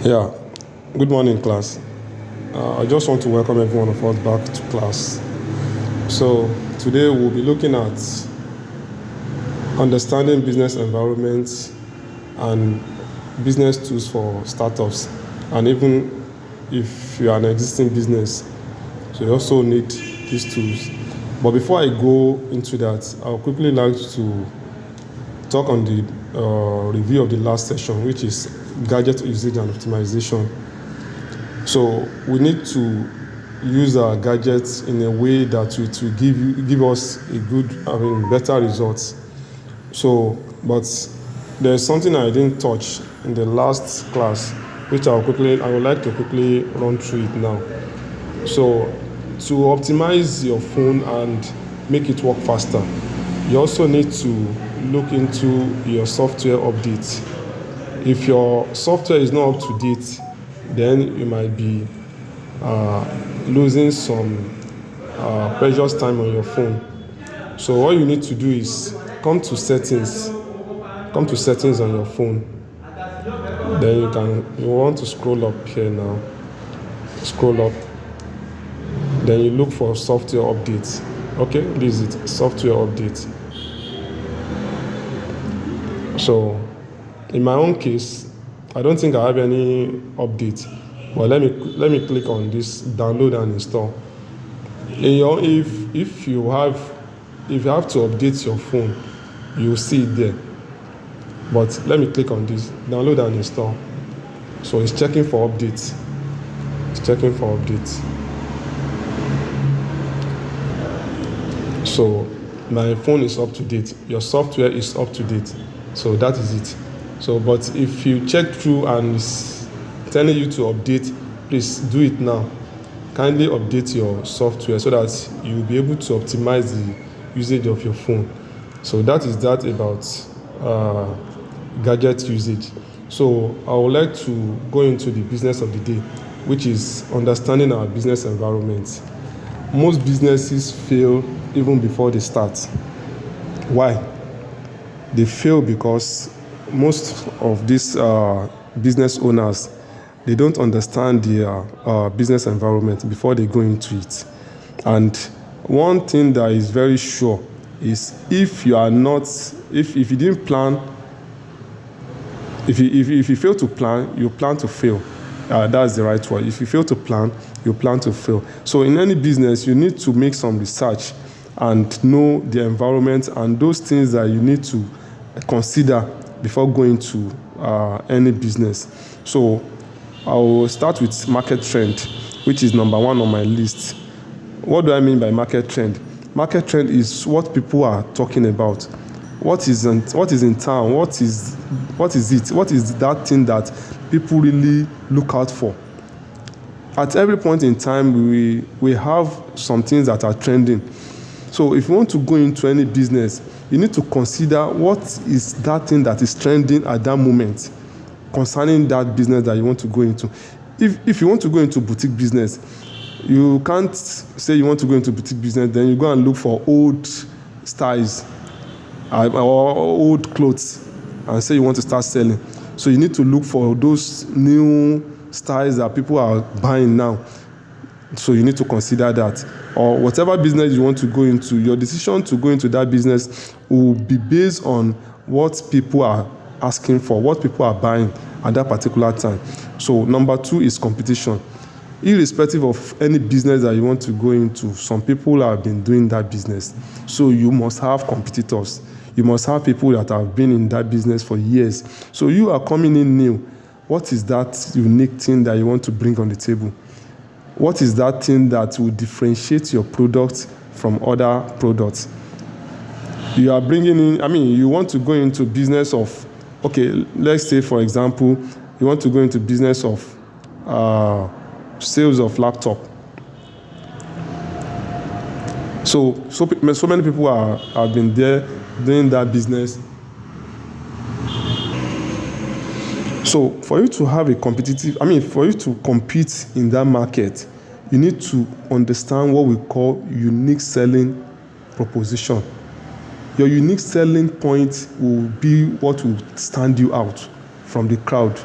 Yeah, good morning, class. I just want to welcome every one of us back to class. So, today we'll be looking at understanding business environments and business tools for startups. And even if you are an existing business, so you also need these tools. But before I go into that, I'll quickly like to talk on the review of the last session, which is gadget usage and optimization. So we need to use our gadgets in a way that it will give us a good, better results. So, but there's something I didn't touch in the last class, which I would like to quickly run through it now. So, to optimize your phone and make it work faster, you also need to look into your software updates. If your software is not up to date, then you might be losing some precious time on your phone. So what you need to do is come to settings on your phone. Then you want to scroll up here now. Scroll up. Then you look for software updates. Okay, this is it, software update. So in my own case, I don't think I have any update. But let me click on this download and install. If you have to update your phone, you'll see it there. But let me click on this download and install. So it's checking for updates. So my phone is up to date. Your software is up to date. So that is it. So, but if you check through and it's telling you to update, please do it now. Kindly update your software so that you will be able to optimize the usage of your phone. So that is that about gadget usage. So I would like to go into the business of the day, which is understanding our business environment. Most businesses fail even before they start. Why? They fail because most of these business owners, they don't understand their business environment before they go into it. And one thing that is very sure is if you didn't plan, if you fail to plan, you plan to fail. That's the right word. If you fail to plan, you plan to fail. So in any business, you need to make some research and know the environment and those things that you need to consider before going to any business. So I will start with market trend, which is number one on my list. What do I mean by market trend? Market trend is what people are talking about. What is in town? What is it? What is that thing that people really look out for? At every point in time, we have some things that are trending. So if you want to go into any business, you need to consider what is that thing that is trending at that moment concerning that business that you want to go into. If you want to go into boutique business, you can't say you want to go into boutique business, then you go and look for old styles or old clothes and say you want to start selling. So you need to look for those new styles that people are buying now. So you need to consider that. Or whatever business you want to go into, your decision to go into that business will be based on what people are asking for, what people are buying at that particular time. So number two is competition. Irrespective of any business that you want to go into, some people have been doing that business. So you must have competitors. You must have people that have been in that business for years. So you are coming in new. What is that unique thing that you want to bring on the table? What is that thing that will differentiate your product from other products? You are bringing in, you want to go into business of, okay, let's say, for example, you want to go into business of sales of laptop. So many people have been there doing that business. So for you to have for you to compete in that market, you need to understand what we call unique selling proposition. Your unique selling point will be what will stand you out from the crowd.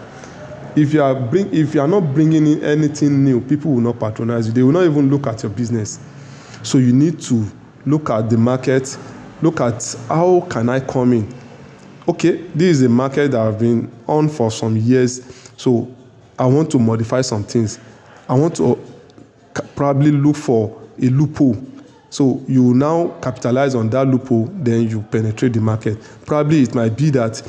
If you are not bringing in anything new, people will not patronize you. They will not even look at your business. So you need to look at the market, look at how can I come in. Okay, this is a market that I've been on for some years, so I want to modify some things. I want to probably look for a loophole. So you now capitalize on that loophole, then you penetrate the market. Probably it might be that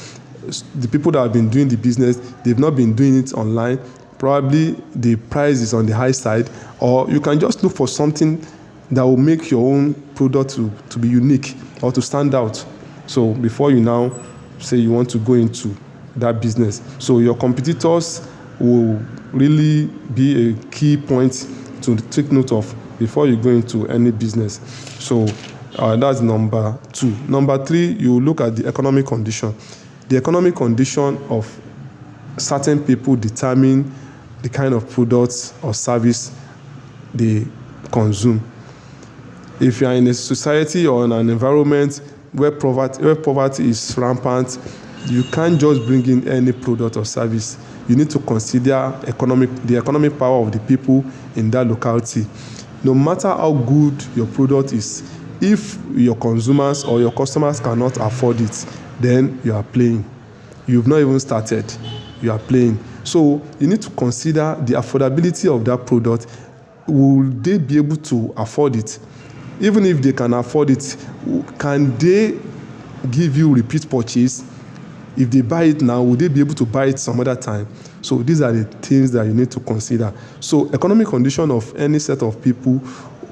the people that have been doing the business, they've not been doing it online. Probably the price is on the high side, or you can just look for something that will make your own product to be unique or to stand out. So before you now say you want to go into that business. So your competitors will really be a key point to take note of before you go into any business. So that's number 2. Number 3, you look at the economic condition. The economic condition of certain people determine the kind of products or service they consume. If you are in a society or in an environment where poverty is rampant, you can't just bring in any product or service. You need to consider the economic power of the people in that locality. No matter how good your product is, if your consumers or your customers cannot afford it, then you are playing. You've not even started. You are playing. So you need to consider the affordability of that product. Will they be able to afford it? Even if they can afford it, can they give you repeat purchase? If they buy it now, will they be able to buy it some other time? So these are the things that you need to consider. So economic condition of any set of people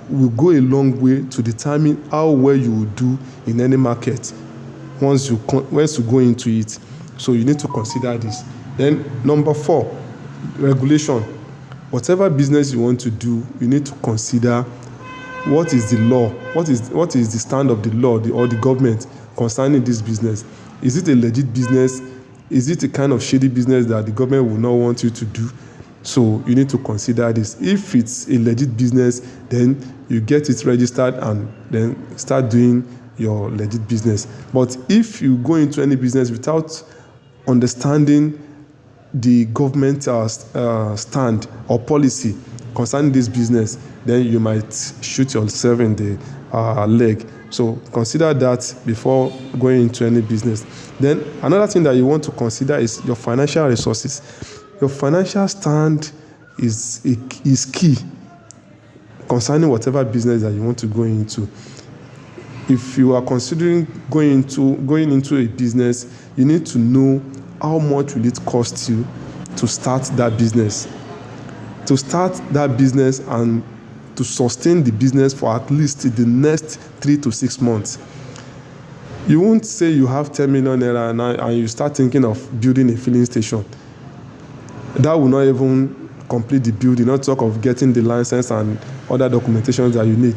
will go a long way to determine how well you will do in any market once you go into it. So you need to consider this. Then number 4, regulation. Whatever business you want to do, you need to consider what is the law, what is the stand of the law or the government concerning this business. Is it a legit business? Is it a kind of shady business that the government will not want you to do? So you need to consider this. If it's a legit business, then you get it registered and then start doing your legit business. But if you go into any business without understanding the government stand or policy concerning this business, then you might shoot yourself in the leg. So consider that before going into any business. Then another thing that you want to consider is your financial resources. Your financial stand is key concerning whatever business that you want to go into. If you are considering going into a business, you need to know how much will it cost you to start that business. To start that business and to sustain the business for at least the next 3 to 6 months. You won't say you have 10 million naira and you start thinking of building a filling station. That will not even complete the building, not talk of getting the license and other documentations that you need.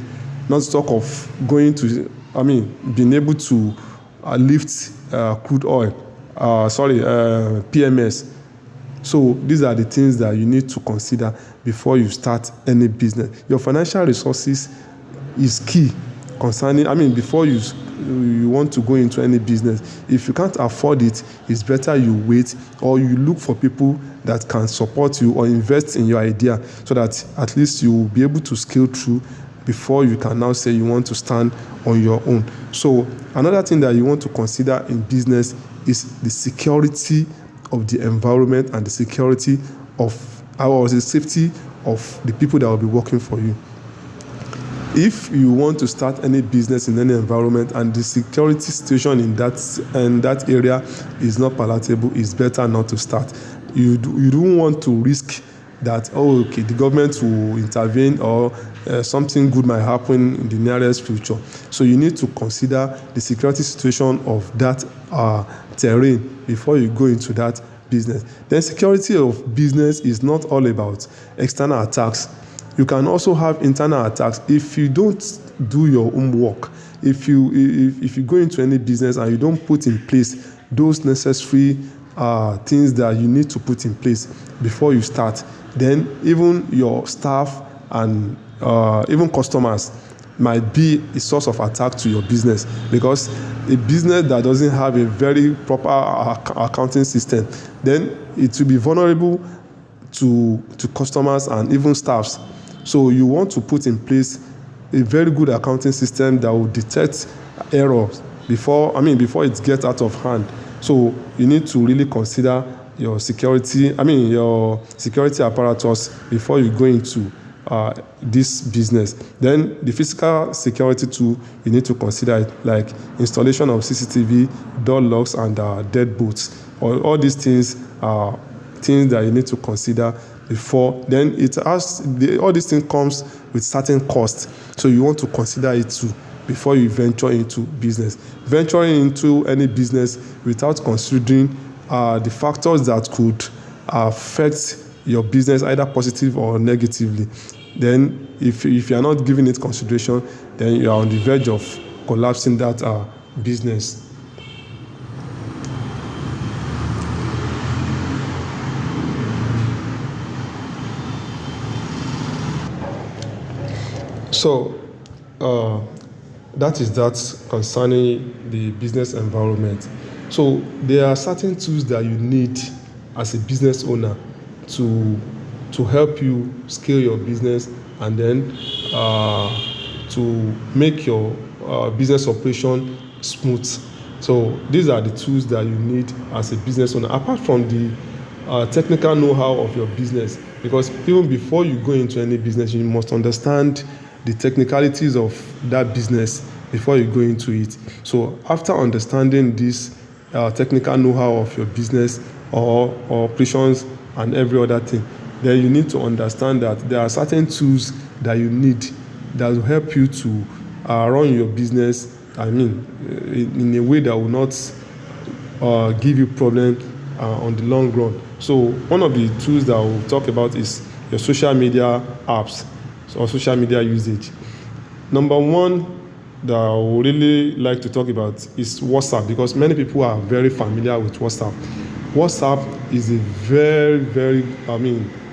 Not talk of being able to lift crude oil, PMS. So these are the things that you need to consider before you start any business. Your financial resources is key before you want to go into any business. If you can't afford it, it's better you wait or you look for people that can support you or invest in your idea so that at least you will be able to scale through before you can now say you want to stand on your own. So another thing that you want to consider in business is the security of the environment and the security of the safety of the people that will be working for you. If you want to start any business in any environment and the security situation in that area is not palatable, it's better not to start. You don't want to risk that, the government will intervene or something good might happen in the nearest future. So you need to consider the security situation of that terrain before you go into that business. Then security of business is not all about external attacks. You can also have internal attacks if you don't do your homework. If you go into any business and you don't put in place those necessary things that you need to put in place before you start, then even your staff and even customers, might be a source of attack to your business, because a business that doesn't have a very proper accounting system, then it will be vulnerable to customers and even staffs. So you want to put in place a very good accounting system that will detect errors before it gets out of hand. So you need to really consider your security apparatus before you go into this business. Then the physical security too, you need to consider it, like installation of CCTV, door locks, and deadbolts. All these things are things that you need to consider before. Then all these things comes with certain costs, so you want to consider it too before you venture into business. Venturing into any business without considering the factors that could affect your business either positive or negatively, then if you are not giving it consideration, then you are on the verge of collapsing that business. So that is that concerning the business environment. So there are certain tools that you need as a business owner to help you scale your business, and then to make your business operation smooth. So these are the tools that you need as a business owner, apart from the technical know-how of your business, because even before you go into any business, you must understand the technicalities of that business before you go into it. So after understanding this technical know-how of your business or operations and every other thing, then you need to understand that there are certain tools that you need that will help you to run your business, in a way that will not give you problem on the long run. So one of the tools that we'll talk about is your social media apps or social media usage. Number one that I would really like to talk about is WhatsApp, because many people are very familiar with WhatsApp. WhatsApp is a very, very,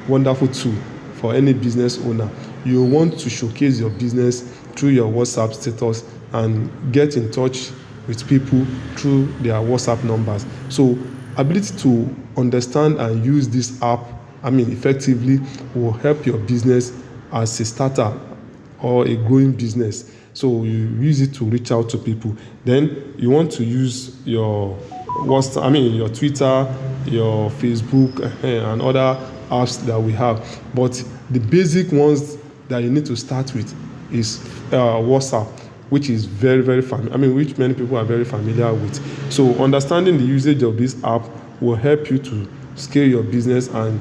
wonderful tool for any business owner. You want to showcase your business through your WhatsApp status and get in touch with people through their WhatsApp numbers. So ability to understand and use this app, effectively, will help your business as a starter or a growing business. So you use it to reach out to people. Then you want to use your your Twitter, your Facebook, and other apps that we have. But the basic ones that you need to start with is WhatsApp, which is very, very which many people are very familiar with. So understanding the usage of this app will help you to scale your business and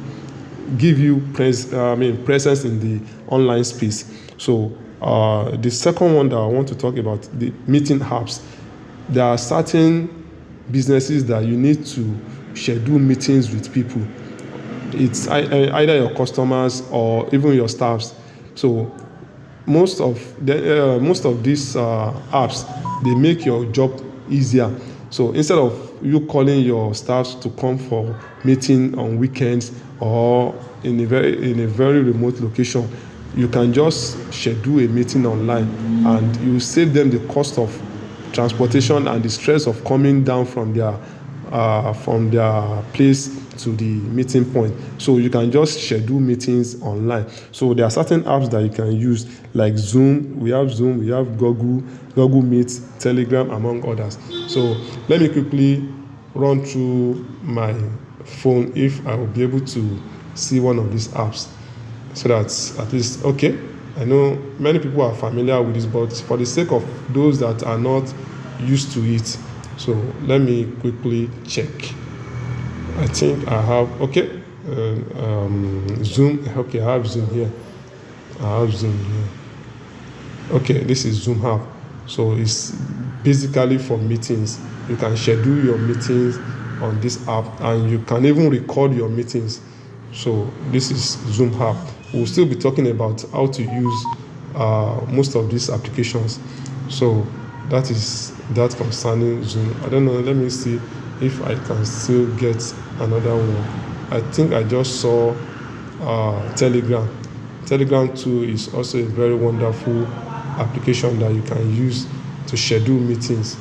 give you presence in the online space. So the second one that I want to talk about, the meeting apps. There are certain businesses that you need to schedule meetings with people. It's either your customers or even your staffs. So most of these apps, they make your job easier. So instead of you calling your staff to come for meeting on weekends or in a very remote location, you can just schedule a meeting online, and you save them the cost of transportation and the stress of coming down from their place to the meeting point. So you can just schedule meetings online. So there are certain apps that you can use, like Zoom. We have Google Meet, Telegram, among others. So let me quickly run through my phone if I will be able to see one of these apps, so that at least, okay, I know many people are familiar with this, but for the sake of those that are not used to it, so let me quickly check. I think I have, Zoom. Okay, I have Zoom here. Okay, this is Zoom app. So it's basically for meetings. You can schedule your meetings on this app, and you can even record your meetings. So this is Zoom app. We'll still be talking about how to use most of these applications. So that is that concerning Zoom. I don't know, let me see if I can still get another one. I think I just saw Telegram. Telegram too is also a very wonderful application that you can use to schedule meetings.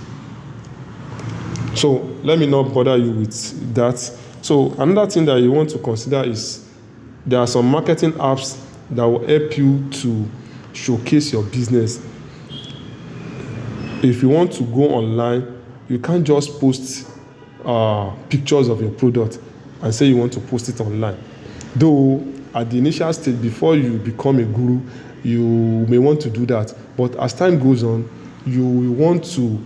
So let me not bother you with that. So another thing that you want to consider is there are some marketing apps that will help you to showcase your business. If you want to go online, you can't just post pictures of your product and say you want to post it online. Though at the initial stage, before you become a guru, you may want to do that. But as time goes on, you will want to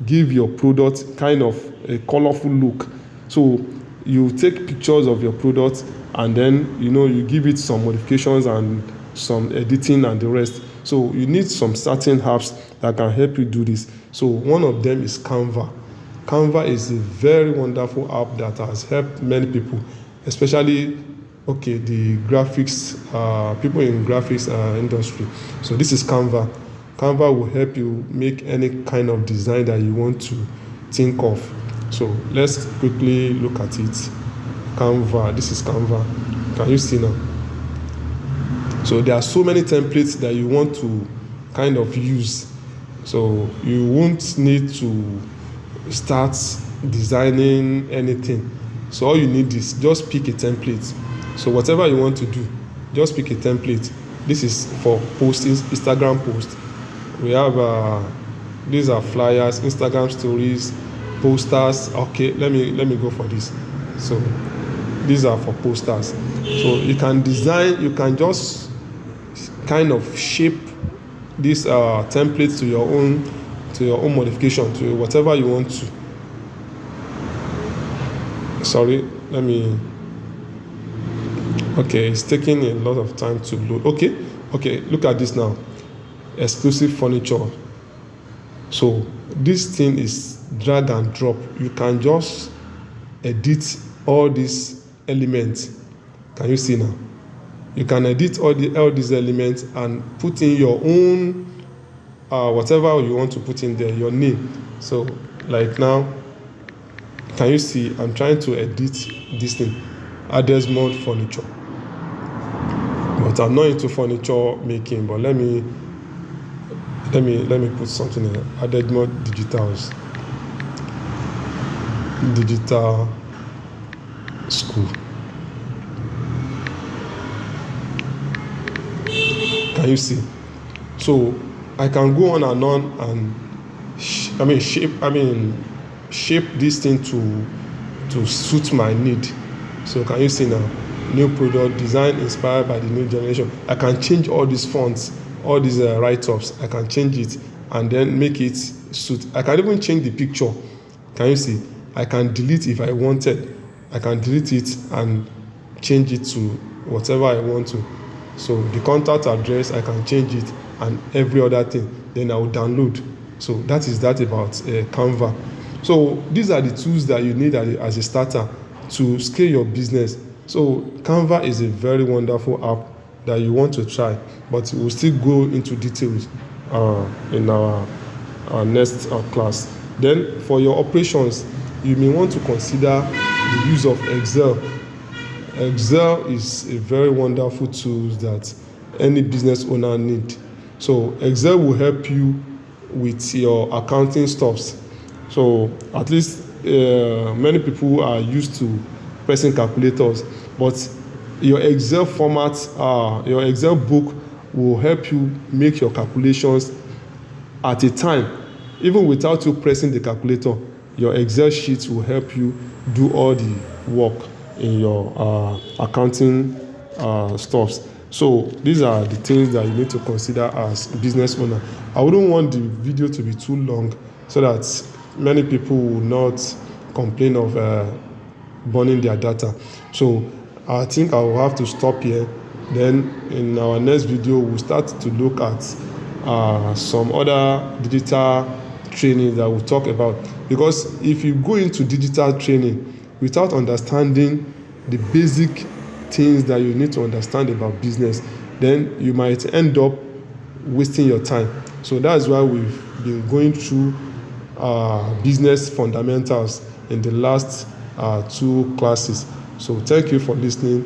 give your product kind of a colorful look. So you take pictures of your product and then you give it some modifications and some editing and the rest. So you need some certain apps that can help you do this. So one of them is Canva. Canva is a very wonderful app that has helped many people, especially the graphics people in graphics industry. So this is Canva. Canva will help you make any kind of design that you want to think of. So let's quickly look at it. Canva. This is Canva. Can you see now? So there are so many templates that you want to kind of use. So you won't need to start designing anything. So all you need is just pick a template. So whatever you want to do, just pick a template. This is for posting, Instagram post. We have these are flyers, Instagram stories, posters. Okay, let me go for this. So these are for posters. So you can design, you can just kind of shape these templates to your own modification, to whatever you want to. Sorry, okay, it's taking a lot of time to load. Okay, look at this now. Exclusive furniture. So this thing is drag and drop. You can just edit all these elements. Can you see now? You can edit all these elements and put in your own whatever you want to put in there, your name. So like now, can you see? I'm trying to edit this thing, Adesmond Furniture. But I'm not into furniture making. But let me put something in. Adesmond Digital School. Can you see? So I can go on and on and shape this thing to suit my need. So can you see now? New product design inspired by the new generation. I can change all these fonts, all these write-ups. I can change it and then make it suit. I can even change the picture. Can you see? I can delete if I wanted. I can delete it and change it to whatever I want to. So the contact address, I can change it and every other thing. Then I will download. So that is that about Canva. So these are the tools that you need as a starter to scale your business. So Canva is a very wonderful app that you want to try, but we'll still go into details in our next class. Then for your operations, you may want to consider the use of Excel. Excel is a very wonderful tool that any business owner need. So Excel will help you with your accounting stuffs. So at least many people are used to pressing calculators, but your Excel format, your Excel book will help you make your calculations at a time, even without you pressing the calculator. Your Excel sheets will help you do all the work in your accounting stuffs. So these are the things that you need to consider as a business owner. I wouldn't want the video to be too long so that many people will not complain of burning their data. So I think I will have to stop here. Then in our next video, we'll start to look at some other digital training that we'll talk about. Because if you go into digital training without understanding the basic things that you need to understand about business, then you might end up wasting your time. So that's why we've been going through business fundamentals in the last 2 classes. So thank you for listening.